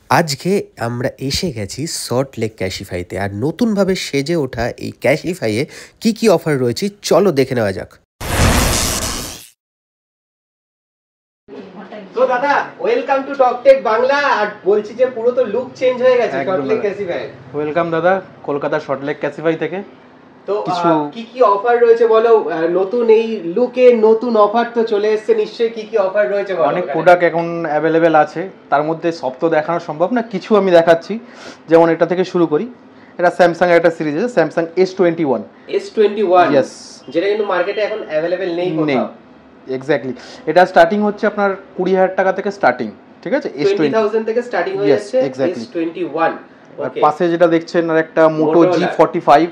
আজকে আমরা এসে গেছি সল্ট লেক ক্যাসিফাইতে। আর নতুনভাবে সেজে ওঠা এই ক্যাসিফাইয়ে কি অফার রয়েছে চলো দেখে নেওয়া যাক। তো দাদা ওয়েলকাম টু টকটেক বাংলা। আর বলছি যে পুরো তো লুক চেঞ্জ হয়ে গেছে সল্ট লেক ক্যাসিফাই। ওয়েলকাম দাদা কলকাতা সল্ট লেক ক্যাসিফাই থেকে। তো কি অফার রয়েছে বলো, নতুন এই লুকে নতুন অফার তো চলে এসেছে নিশ্চয়ই, কি অফার রয়েছে বলো। অনেক প্রোডাক্ট এখন অ্যাভেলেবেল আছে, তার মধ্যে সব তো দেখানো সম্ভব না, কিছু আমি দেখাচ্ছি। যেমন এটা থেকে শুরু করি, এটা স্যামসাং এর একটা সিরিজ আছে, স্যামসাং S21। ইয়েস, যেটা কিন্তু মার্কেটে এখন অ্যাভেলেবেল নেই কোথাও। এক্স্যাক্টলি, এটা স্টার্টিং হচ্ছে আপনার 20,000 টাকা থেকে স্টার্টিং, ঠিক আছে? S20,000 থেকে স্টার্টিং হয়ে যাচ্ছে S21। আর পাশে যেটা দেখছেন আর একটা মোটো G45,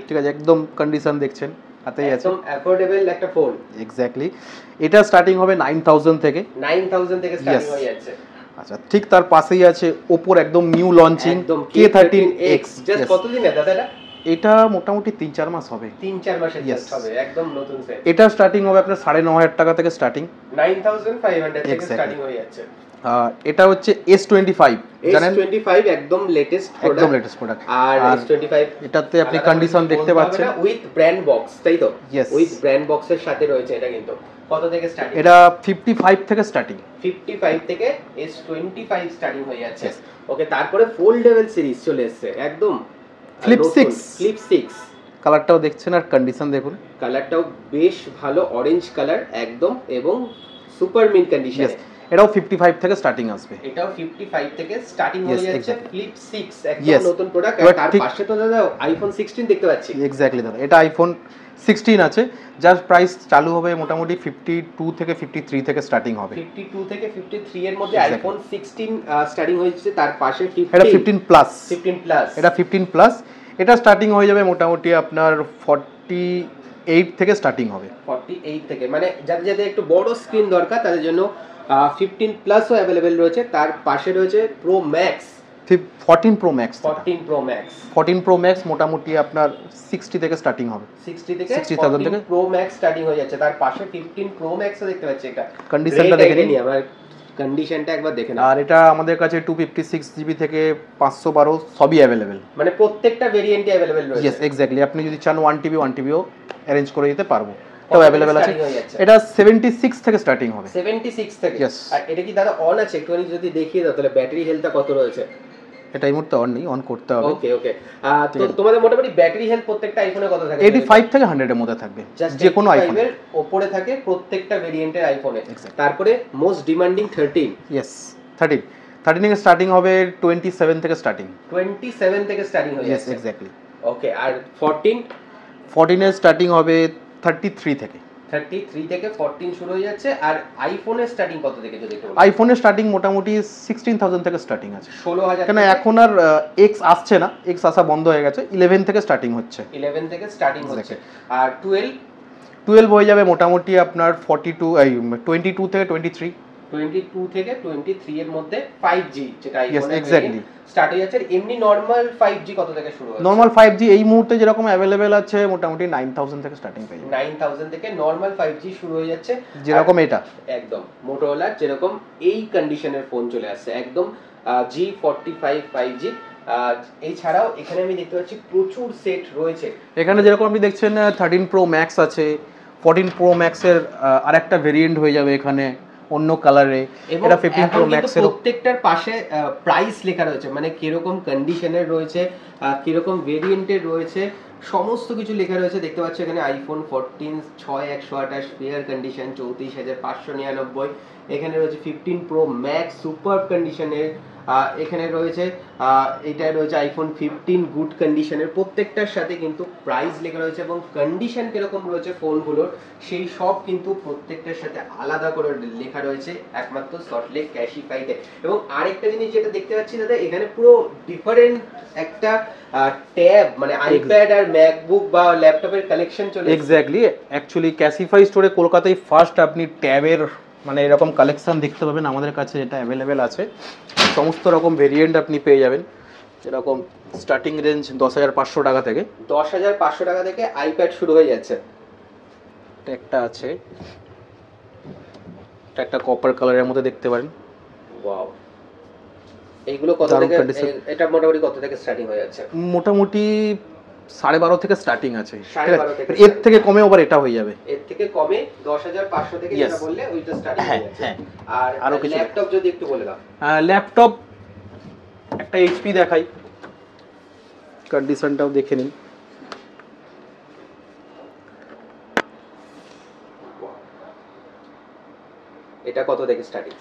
ঠিক আছে, একদম কন্ডিশন দেখছেন, হাতেই আছে, একদম অ্যাফোর্ডেবল একটা ফোন। এক্স্যাক্টলি, এটা স্টার্টিং হবে 9,000 থেকে। 9,000 থেকে স্টার্টিং হয়ে যাচ্ছে। আচ্ছা, ঠিক তার পাশেই আছে ওপোর একদম নিউ লঞ্চিং K13X। জাস্ট কতদিন দাদা এটা মোটামুটি 3-4 মাস হবে, 3-4 মাসের জাস্ট হবে, একদম নতুন সেট। এটা স্টার্টিং হবে আপনার 9,500 টাকা থেকে স্টার্টিং, 9,500 থেকে স্টার্টিং হয়ে যাচ্ছে। এটা হচ্ছে S25, জানেন S25 একদম লেটেস্ট প্রোডাক্ট। আর S25 এটাতে আপনি কন্ডিশন দেখতে পাচ্ছেন উইথ ব্র্যান্ড বক্স, তাই তো? উইথ ব্র্যান্ড বক্সের সাথে রয়েছে এটা। কিন্তু কত থেকে স্টার্টিং? এটা 55 থেকে স্টার্টিং, 55 থেকে S25 স্টার্টিং হয়ে যাচ্ছে। ওকে, তারপরে ফোল্ডেবল সিরিজ চলে এসেছে একদম ফ্লিপ 6। কালারটাও দেখছেন আর কন্ডিশন দেখুন, কালারটাও বেশ ভালো, অরেঞ্জ কালার একদম, এবং সুপার মিন্ট কন্ডিশন। এটাও 55 থেকে স্টার্টিং আসবে, এটাও 55 থেকে স্টার্টিং হয়ে যাচ্ছে। ফ্লিপ 6 একদম নতুন প্রোডাক্ট। আর তার পাশে তো দাদা আইফোন 16 দেখতে পাচ্ছি। এক্স্যাক্টলি দাদা, এটা আইফোন 16 আছে, যার প্রাইস চালু হবে মোটামুটি 52 থেকে 53 থেকে স্টার্টিং হবে। 52 থেকে 53 এর মধ্যে আইফোন 16 স্টার্টিং হয়েছে। তার পাশে এটা 15 প্লাস, এটা 15 প্লাস। এটা স্টার্টিং হয়ে যাবে মোটামুটি আপনার 48 থেকে স্টার্টিং হবে। 48 থেকে, মানে যাদের একটু বড় স্ক্রিন দরকার তাদের জন্য 15 প্লাসও অ্যাভেলেবেল রয়েছে। তার পাশে রয়েছে pro max, 14 pro max. 14 pro max মোটামুটি আপনার 60 থেকে স্টার্টিং হবে, 60 থেকে 60,000 থেকে প্রো ম্যাক্স স্টার্টিং হয়ে যাচ্ছে। তার পাশে 15 প্রো ম্যাক্সও দেখতে পাচ্ছি। এটা কন্ডিশনটা দেখে নিন, আমরা কন্ডিশনটা একবার দেখে নাও। আর এটা আমাদের কাছে 256 জিবি থেকে 512 সবই অ্যাভেলেবেল, মানে প্রত্যেকটা ভেরিয়েন্টে অ্যাভেলেবেল রয়েছে। ইয়েস, এক্স্যাক্টলি, আপনি যদি চান 1TB ও অ্যারেঞ্জ করে দিতে পারবো, এটাও অ্যাভেলেবেল আছে। এটা 76 থেকে স্টার্টিং হবে, 76 থেকে। ইয়েস। আর এটা কি দাদা অন আছে? একটুখানি যদি দেখিয়ে দাও তাহলে ব্যাটারি হেলথটা কত রয়েছে। এটা এই মুহূর্তে অন নেই, অন করতে হবে। ওকে, তো তোমাদের মোটামুটি ব্যাটারি হেলথ প্রত্যেকটা আইফোনে কত থাকে? 85 থেকে 100 এর মধ্যে থাকবে, যে কোনো আইফোনের উপরে থাকে প্রত্যেকটা ভেরিয়েন্টের আইফোনে। তারপরে মোস্ট ডিমান্ডিং 13, ইয়েস 13 এর স্টার্টিং হবে 27 থেকে স্টার্টিং, 27 থেকে স্টার্টিং হয়ে যাচ্ছে। Yes, exactly. ওকে, আর 14 এর স্টার্টিং হবে 33 থেকে, 33 থেকে 14 শুরু হয়ে যাচ্ছে। আর আইফোনের স্টার্টিং কত থেকে যদি একটু বলো? আইফোনের স্টার্টিং মোটামুটি 16,000 থেকে স্টার্টিং আছে, 16,000। কেন এখন আর X আসছে না, X আসা বন্ধ হয়ে গেছে, 11 থেকে স্টার্টিং হচ্ছে, 11 থেকে স্টার্টিং হচ্ছে। আর 12 হয়ে যাবে মোটামুটি আপনার 22 থেকে 23, 22 থেকে 23 এর মধ্যে 5G, যেটা আইফোনে এক্স্যাক্টলি স্টার্ট হয়ে যাচ্ছে। এমনি নরমাল 5G কত থেকে শুরু হচ্ছে? নরমাল 5G এই মুহূর্তে যেরকম অ্যাভেলেবেল আছে মোটামুটি 9,000 থেকে স্টার্টিং পেয়ে যাবেন। 9,000 থেকে নরমাল 5G শুরু হয়ে যাচ্ছে, যেরকম এটা একদম মোটোরোলা যেরকম এই কন্ডিশনের ফোন চলে আসছে, একদম G45 5G। এছাড়াও এখানে আমি দেখতে পাচ্ছি প্রচুর সেট রয়েছে। এখানে যেরকম আপনি দেখছেন 13 প্রো ম্যাক্স আছে, 14 প্রো ম্যাক্সের আরেকটা ভেরিয়েন্ট হয়ে যাবে এখানে অন্য কালারে। এটা 15 প্রো ম্যাক্সের প্রত্যেকটার পাশে প্রাইস লেখা রয়েছে, মানে কিরকম কন্ডিশনের রয়েছে, কিরকম ভেরিয়েন্টের রয়েছে, সমস্ত কিছু লেখা রয়েছে। দেখতে পাচ্ছ এখানে আইফোন 14 6/128 ফেয়ার কন্ডিশন 34,599। এখানে রয়েছে 15 প্রো ম্যাক্স সুপার কন্ডিশনের। এখানে রয়েছে এটা রয়েছে আইফোন 15 গুড কন্ডিশনের। প্রত্যেকটার সাথে কিন্তু প্রাইস লেখা রয়েছে এবং কন্ডিশন কিরকম রয়েছে ফোনগুলোর সেই সব কিন্তু প্রত্যেকটার সাথে আলাদা করে লেখা রয়েছে একমাত্র সল্ট লেক ক্যাসিফাইতে। এবং আরেকটা জিনিস যেটা দেখতে পাচ্ছি দাদা, এখানে পুরো ডিফারেন্ট একটা ট্যাব, মানে আইপ্যাড আর ম্যাকবুক বা ল্যাপটপের কালেকশন চলে। এক্স্যাক্টলি, অ্যাকচুয়ালি ক্যাসিফাই স্টোরে কলকাতায় ফার্স্ট আপনি ট্যাবের মানে এরকম কালেকশন দেখতে পাবেন আমাদের কাছে, এটা অ্যাভেলেবেল আছে। সমস্ত রকম ভেরিয়েন্ট আপনি পেয়ে যাবেন, যেরকম স্টার্টিং রেঞ্জ 10,500 টাকা থেকে, 10,500 টাকা থেকে আইপ্যাড শুরু হয়ে যাচ্ছে। একটা আছে, এটা একটা কপার কালারের মধ্যে দেখতে পারেন, ওয়াও, এইগুলো কত দারুণ থেকে condition। এটা মোটামুটি কত থেকে স্টার্টিং হয়ে যাচ্ছে? মোটামুটি 12.5 থেকে স্টার্টিং আছে, ঠিক 12.5 আছে? থেকে এর থেকে কমে আবার এটা হয়ে যাবে। এর থেকে কমে 10,500 থেকে Yes. যেটা বললে ওইটা স্টার্টিং হ্যাঁ, হয়ে যাচ্ছে। হ্যাঁ। আর আরো কিছু ল্যাপটপ যদি একটু বলে দাও। ল্যাপটপ একটা এইচপি দেখাই, কন্ডিশনটাও দেখে নিন। এটা কত থেকে স্টার্টিং?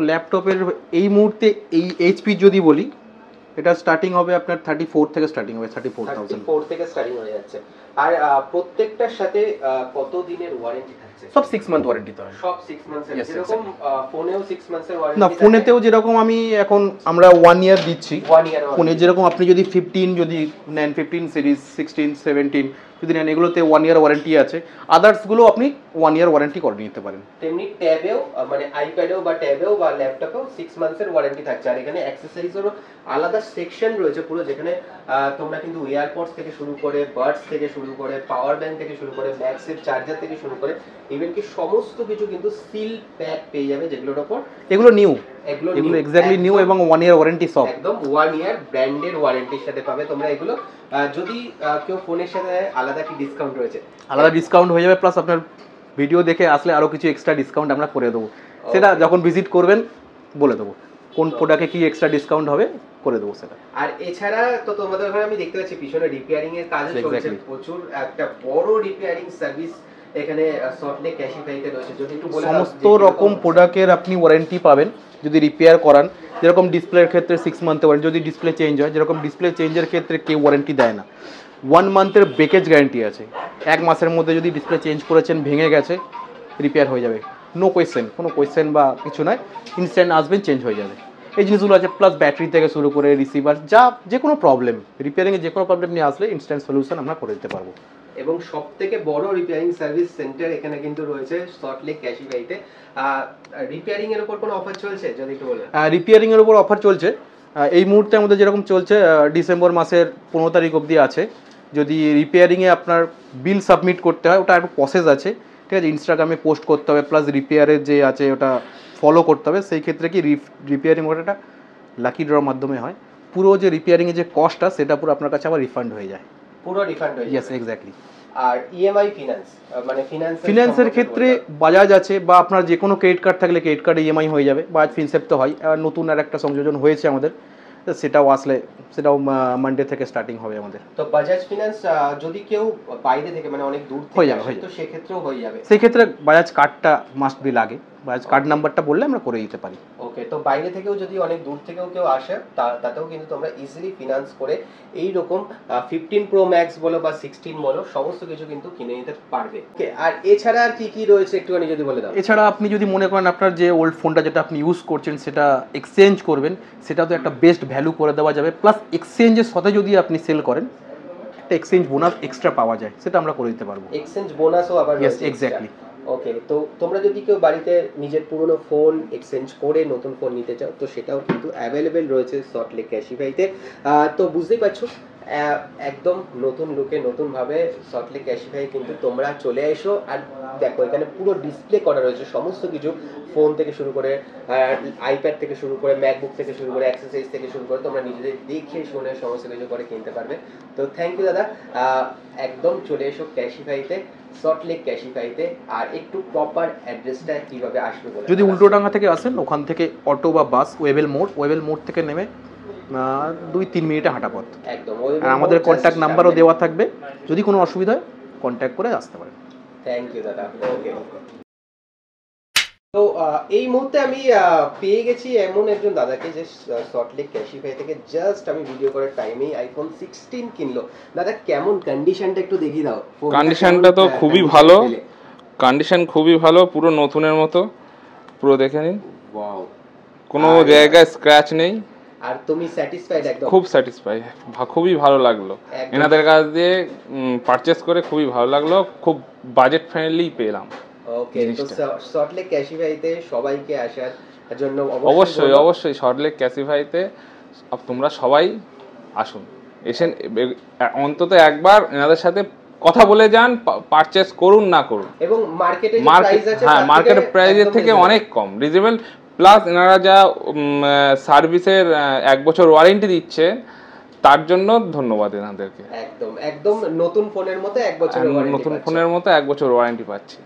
ল্যাপটপের এই মুহূর্তে এই এইচপি যদি বলি, এটা স্টার্টিং হবে আপনার 34 থেকে স্টার্টিং হবে, 34,000। 34 থেকে স্টার্টিং হয়ে যাচ্ছে। আর প্রত্যেকটার সাথে কত দিনের ওয়ারেন্টি থাকছে? সব 6 মান্থ ওয়ারেন্টি তো হয়। সব 6 মান্থস এর, Yes, যেরকম ফোনেও 6 মান্থসের ওয়ারেন্টি না, ফোনেতেও যেরকম আমি এখন আমরা 1 ইয়ার দিচ্ছি, 1 ইয়ার ফোনে যেরকম আপনি যদি 15 যদি নেন, 15 সিরিজ, 16, 17 যদি নেন, এগুলোতে 1 ইয়ার ওয়ারেন্টি আছে। আদার্সগুলো আপনি 1 ইয়ার ওয়ারেন্টি করে নিতে পারেন। তেমনি ট্যাবেও মানে আইপ্যাডেও বা ট্যাবেও বা ল্যাপটপেও 6 মান্থসের ওয়ারেন্টি থাকছে। আর এখানে অ্যাক্সেসরিজেরও আলাদা সেকশন রয়েছে পুরো, যেখানে তোমরা কিন্তু ইয়ারপডস থেকে শুরু করে, বাডস থেকে শুরু করে, পাওয়ার ব্যাংক থেকে শুরু করে, ম্যাক্সের চার্জার থেকে শুরু করে ইভেন কি সমস্ত কিছু কিন্তু সিল প্যাক পেয়ে যাবে, যেগুলোর উপর এগুলো নিউ, এগুলো এক্স্যাক্টলি নিউ এবং 1 ইয়ার ওয়ারেন্টি সব একদম 1 ইয়ার ব্র্যান্ডের ওয়ারেন্টির সাথে পাবে তোমরা এগুলো। যদি কেউ ফোনের সাথে আলাদা কি ডিসকাউন্ট রয়েছে? আলাদা ডিসকাউন্ট হয়ে যাবে, প্লাস আপনার ভিডিও দেখে আসলে আরো কিছু এক্সট্রা ডিসকাউন্ট আমরা করে দেবো। সেটা যখন ভিজিট করবেন বলে দেবো কোন প্রোডাক্টে কি এক্সট্রা ডিসকাউন্ট হবে, করে দেবো সেটা। আর এছাড়া তো তোমাদের ওখানে আমি দেখতে পাচ্ছি পিছনে রিপেয়ারিং এর কাজ চলছে, প্রচুর একটা বড় রিপেয়ারিং সার্ভিস এখানে সল্টলেক ক্যাশিফাইতে রয়েছে। যদি একটু বলে সমস্ত রকম প্রোডাক্টের আপনি ওয়ারেন্টি পাবেন যদি রিপেয়ার করান। যেরকম ডিসপ্লের ক্ষেত্রে 6 মান্থের ওয়ারেন্টি, যদি ডিসপ্লে চেঞ্জ হয়, যেরকম ডিসপ্লে চেঞ্জের ক্ষেত্রে কেউ ওয়ারেন্টি দেয় না, 1 মান্থের ব্রেকেজ গ্যারান্টি আছে। 1 মাসের মধ্যে যদি ডিসপ্লে চেঞ্জ করেছেন, ভেঙে গেছে, রিপেয়ার হয়ে যাবে, নো কোয়েশ্চেন, কোনো কোয়েশ্চেন বা কিছু নয়, ইনস্ট্যান্ট আসবেন, চেঞ্জ হয়ে যাবে। এই জিনিসগুলো আছে, প্লাস ব্যাটারি থেকে শুরু করে রিসিভার, যে কোনো প্রবলেম, রিপেয়ারিংয়ে যে কোনো প্রবলেম নিয়ে আসলে ইনস্ট্যান্ট সলিউশন আমরা করে দিতে পারবো। এবং সবথেকে বড় রিপেয়ারিং সার্ভিস সেন্টার এখানে কিন্তু রয়েছে সল্টলেক ক্যাশিফাইতে। রিপেয়ারিং এর উপর কোনো অফার চলছে যদি একটু বলেন? রিপেয়ারিং এর উপর অফার চলছে এই মুহূর্তে আমাদের যেরকম চলছে, ডিসেম্বর মাসের 15 তারিখ অবধি আছে। যদি রিপেয়ারিংয়ে আপনার বিল সাবমিট করতে হয়, ওটা একটু প্রসেস আছে, ঠিক আছে, ইনস্টাগ্রামে পোস্ট করতে হবে, প্লাস রিপেয়ারের যে আছে ওটা ফলো করতে হবে। সেই ক্ষেত্রে কি রিপেয়ারিং ওটা লাকি ড্রর মাধ্যমে হয়। পুরো যে রিপেয়ারিংয়ের যে কস্টটা সেটা পুরো আপনার কাছে আবার রিফান্ড হয়ে যায়। পুরো রিফান্ড হয়ে যায়? Yes, exactly. আর ইএমআই ফিনান্স মানে ফিনান্সের ক্ষেত্রে বাজাজ আছে, বা আপনার যে কোনো ক্রেডিট কার্ড থাকলে ক্রেডিট কার্ডে ইএমআই হয়ে যাবে। বাজাজ ফিনসেপ তো হয়, আর নতুন আর একটা সংযোজন হয়েছে আমাদের, সেটাও আসলে সেটাও মানডে থেকে স্টার্টিং হবে আমাদের। তো বাজাজ ফিনান্স যদি কেউ বাইরে থেকে মানে অনেক দূর থেকে আসে তো সেক্ষেত্রেও হয়ে যাবে? সেই ক্ষেত্রে বাজাজ কার্ডটা মাস্ট বি লাগে, বাজাজ কার্ড নাম্বারটা বললে আমরা করে দিতে পারি। ওকে, তো বাইরে থেকেও যদি অনেক দূর থেকেও কেউ আসে তাতেও কিন্তু তোমরা ইজিলি ফিনান্স করে এই রকম 15 প্রো ম্যাক্স বলো বা 16 বলো সমস্ত কিছু কিন্তু কিনে নিতে পারবে। ওকে, আর এছাড়া আর কি কি রয়েছে একটুখানি যদি বলে দাও? এছাড়া আপনি যদি মনে করেন আপনার যে ওল্ড ফোনটা যেটা আপনি ইউজ করছেন সেটা এক্সচেঞ্জ করবেন, সেটা তো একটা বেস্ট ভ্যালু করে দেওয়া যাবে। প্লাস এক্সচেঞ্জের সাথে যদি আপনি সেল করেন, একটা এক্সচেঞ্জ বোনাস এক্সট্রা পাওয়া যায়, সেটা আমরা করে দিতে পারবো। এক্সচেঞ্জ বোনাসও আবার রয়েছে? এক্স্যাক্টলি। ওকে, তো তোমরা যদি কেউ বাড়িতে নিজের পুরনো ফোন এক্সচেঞ্জ করে নতুন ফোন নিতে চাও তো সেটাও কিন্তু অ্যাভেলেবেল রয়েছে সল্টলেক ক্যাশিফাইতে। তো বুঝতেই পারছো একদম নতুন লুকে নতুনভাবে সল্টলেক ক্যাশিফাই কিন্তু তোমরা চলে এসো। আর দেখো এখানে পুরো ডিসপ্লে করা রয়েছে সমস্ত কিছু, ফোন থেকে শুরু করে আইপ্যাড থেকে শুরু করে ম্যাকবুক থেকে শুরু করে অ্যাক্সেসরিজ থেকে শুরু করে তোমরা নিজেদের দেখে শুনে সমস্ত কিছু করে কিনতে পারবে। তো থ্যাংক ইউ দাদা, একদম চলে এসো ক্যাশিফাইতে, সল্টলেক ক্যাশিফাইতে। আর একটু প্রপার অ্যাড্রেসটা কিভাবে আসবে বলে? যদি উল্টোডাঙ্গা থেকে আসেন, ওখান থেকে অটো বা বাস ওয়েবেল মোড় থেকে নেমে 2-3 মিনিটে হাঁটা পথ। একদম, আর আমাদের কন্ট্যাক্ট নাম্বারও দেওয়া থাকবে, যদি কোনো অসুবিধা হয় কন্ট্যাক্ট করে আসতে পারেন। থ্যাংক ইউ দাদা। ওকে, তো এই মুহূর্তে আমি পেয়ে গেছি এমন একজন দাদাকে যে সল্টলেক ক্যাশিফাই থেকে জাস্ট আমি ভিডিও করার টাইমেই আইফোন 16 কিনলো। দাদা কেমন কন্ডিশনটা একটু দেখিয়ে দাও। কন্ডিশনটা তো খুবই ভালো, কন্ডিশন খুবই ভালো, পুরো নতুনের মতো, পুরো দেখে নিন, ওয়াও, কোনো জায়গায় স্ক্র্যাচ নেই। আর তুমি স্যাটিসফাইড? একদম খুব স্যাটিসফাই, খুবই ভালো লাগলো এনাদের কাছ দিয়ে পারচেস করে, খুবই ভালো লাগলো, খুব বাজেট ফ্রেন্ডলি পেলাম। ওকে, তো সল্টলেক ক্যাশিফাইতে সবাইকে আসার জন্য অবশ্যই সল্টলেক ক্যাশিফাইতে তোমরা সবাই আসুন, এসে অন্তত একবার এনাদের সাথে কথা বলে যান, পারচেস করুন না করুন। এবং মার্কেটে মার্কেটের প্রাইসের থেকে অনেক কম, রিজনেবল প্লাস এনারা যা সার্ভিসের 1 বছর ওয়ারেন্টি দিচ্ছে, তার জন্য ধন্যবাদ এনাদেরকে। একদম একদম নতুন ফোনের মতো 1 বছরের ওয়ারেন্টি, নতুন ফোনের মতো 1 বছর ওয়ারেন্টি পাচ্ছি।